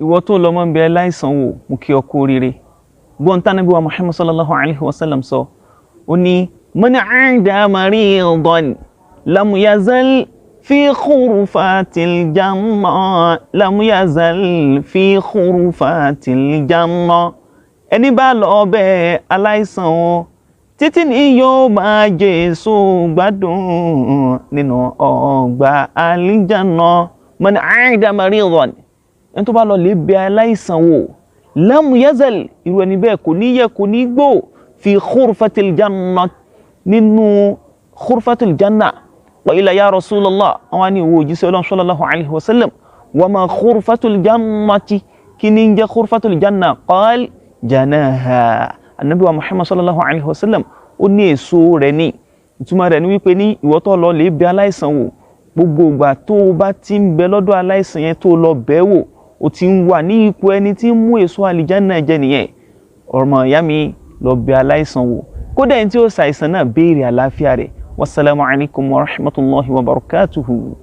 ìwọ tó lọ mọ́ ń bẹ aláìsàn wò mú kí ọ kú oríire gbọ́n tá Ànábì wa Muhammad sallallahu alaihi wasallam sọ ó ní man 'ada maridan lam yazal fi khurufatil janna lam yazal fi khurufatil janna ẹni bá lọ bẹ̀ aláìsàn wọn títí ni yóò máa jẹ èso gbádùn nínú ọgbà àlìjánnà man 'ada maridan ẹni tó bá lọ lè bẹ̀ aláìsàn wò lam yazal irú ẹni bẹ́ẹ̀ kò ní yẹ kò ní gbò fi khurfatil janna nínú khurfatil janna wa ila ya Rasulullah àwọn ni wo jíṣẹ́ Ọlọ́run sallallahu alaihi wasallam wa ma khurfatul jannati kí ni jẹ́ khurfatul janna qal janaha Ànábì wa Muhammad sallallahu alaihi wasallam ó ní èso rẹ̀ ní ìtumọ̀ rẹ̀ ní wípé ní ìwọ tó lọ lè bẹ̀ aláìsàn wò gbogbo ìgbà tó bá ti ń bẹ lọ́dọ̀ aláìsàn yẹn tó lọ bẹ̀ wò ó ti ń wà ní ipò ẹni tí ń mú èso àlìjánnà jẹ nìyẹn ọmọ ìyá mi lọ bẹ̀ aláìsàn wò kódà ẹni tí ó ṣàìsàn náà béèrè àlàáfíà rẹ̀ wassalamu alaikum wa rahmatullahi wa barakatuhu.